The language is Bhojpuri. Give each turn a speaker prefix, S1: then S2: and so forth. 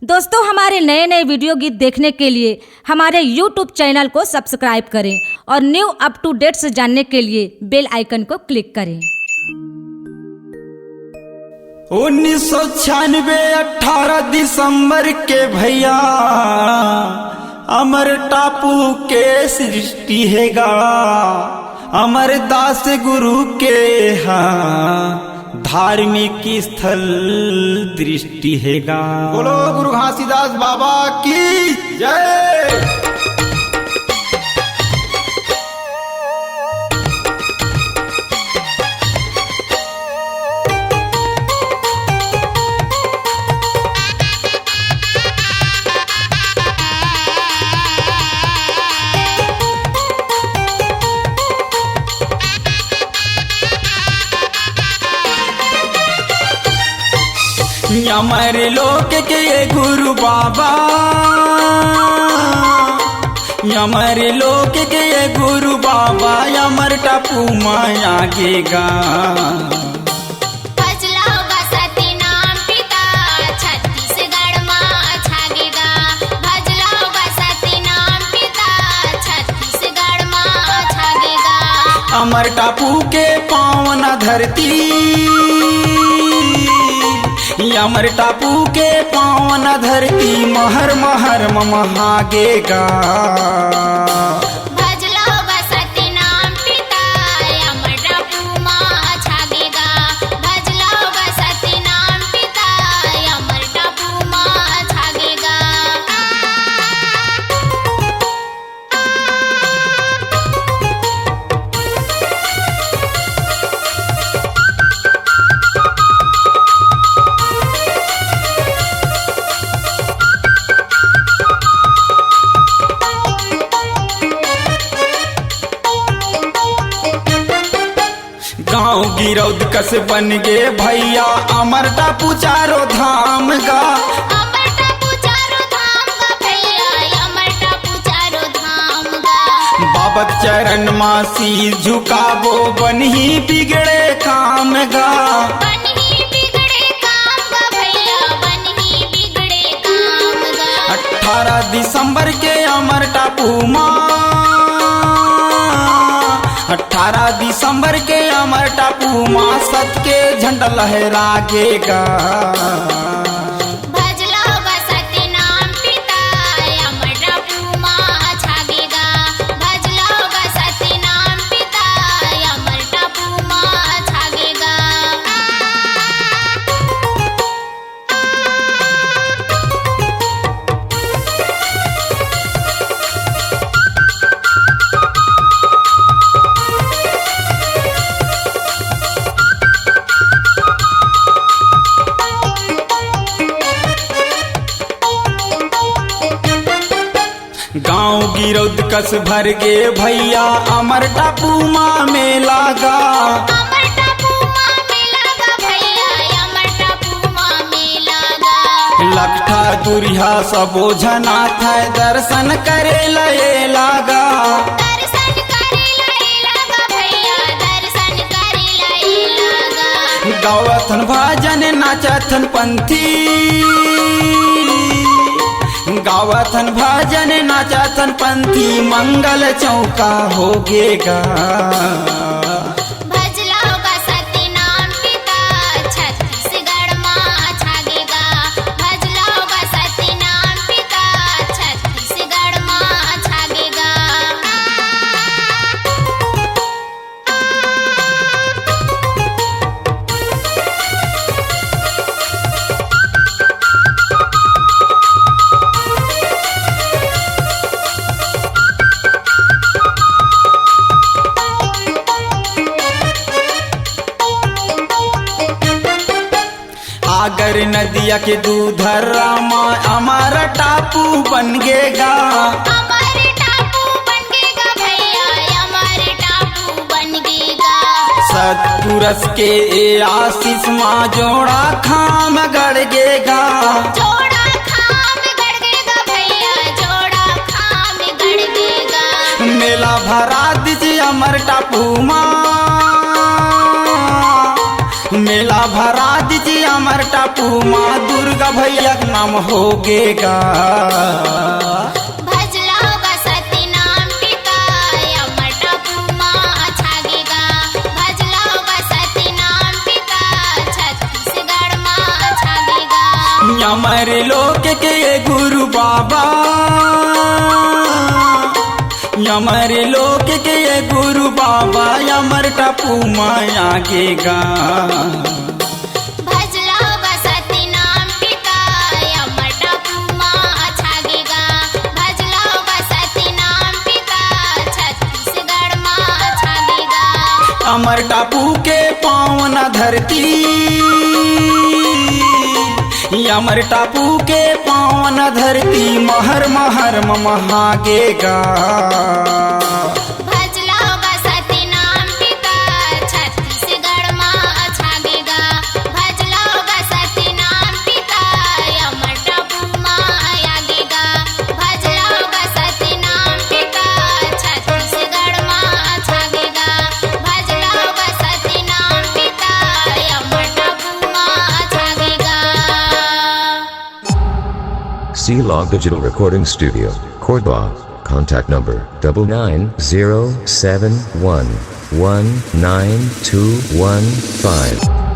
S1: दोस्तों, हमारे नए नए वीडियो गीत देखने के लिए हमारे YouTube चैनल को सब्सक्राइब करें और न्यू अप टू डेट्स जानने के लिए बेल आइकन को क्लिक करें।
S2: 1996 18 दिसंबर के भैया अमर टापू के सृष्टि हैगा, अमरदास गुरु के हाँ धार्मिक स्थल दृष्टि हैगा। बोलो गुरु घासीदास बाबा की जय। अमर लोक के गुरु बाबा, अमर लोक के गुरु बाबा, अमर टापू माया गेगा। अमर टापू के पावन धरती, अमर टापू के पावन धरती, महर महर महागेगा। गाँव गिरौद कस बन गे भैया, अमर टापू चारों धाम गा।
S3: अमर टापू चारों धाम गा भैया, अमर टापू चारों धाम गा।
S2: बाबत चरण मासी झुकाबो, बन ही बिगड़े काम गा।
S3: बन ही बिगड़े काम गा भैया, बन ही बिगड़े काम गा।
S2: 18 दिसंबर के अमर टापू माँ, 18 दिसंबर के अमर टापू माँ, सत के झंडा लहरागेगा। गाँव गिरौद कस भर गे भैया, अमर टापू माँ में लागा।
S3: अमर टापू माँ में लागा भैया, अमर टापू माँ में लागा।
S2: लखा दुरिया सबो जना था, दर्शन करे लए लागा।
S3: दर्शन करे लए लागा भैया, दर्शन करे लए लागा।
S2: गावथन भजन नाचथन पंथी, गावथन भजन नाचथन पंथी, मंगल चौका होगेगा। सागर नदिया के दूधरा माँ, अमर टापू बन गेगा।
S3: अमर टापू बन गेगा भैया, अमर टापू बन गेगा।
S2: सतपुरस के आशीष माँ, जोड़ा खाम गड़ गेगा।
S3: जोड़ा खाम गड़ गेगा भैया, जोड़ा खाम गड़ गेगा।
S2: मेला भरा दीजिए अमर टापू माँ, मेला भरा दीजिए अमर टापू टापू माँ दुर्गा भैया का नाम होगेगा।
S3: भजला होगा सती नाम पिता अमर टापू माँ छागेगा। भजला होगा सती नाम पिता छत्तीसगढ़ माँ छागेगा।
S2: अमर लोक के गुरु बाबा, अमर लोक के गुरु बाबा अमर टापू माँ आगेगा।
S3: भजला होगा सती नाम पिता अमर टापू माँ छागेगा। भजला होगा सती नाम पिता छत्तीसगढ़ माँ छागेगा।
S2: अमर टापू के पावन धरती, अमर टापू के पावन धरती महर महर महागेगा।
S3: भजला होगा सती नाम पिता छत्तीसगढ़ माँ छागेगा। भजला होगा सती नाम पिता अमर टापू माँ आगेगा। भजला होगा सती नाम पिता छत्तीसगढ़ माँ छागेगा। भजला होगा सती नाम पिता अमर टापू माँ छागेगा।
S4: C-Log Digital Recording Studio, Cordoba. Contact number 99071192115.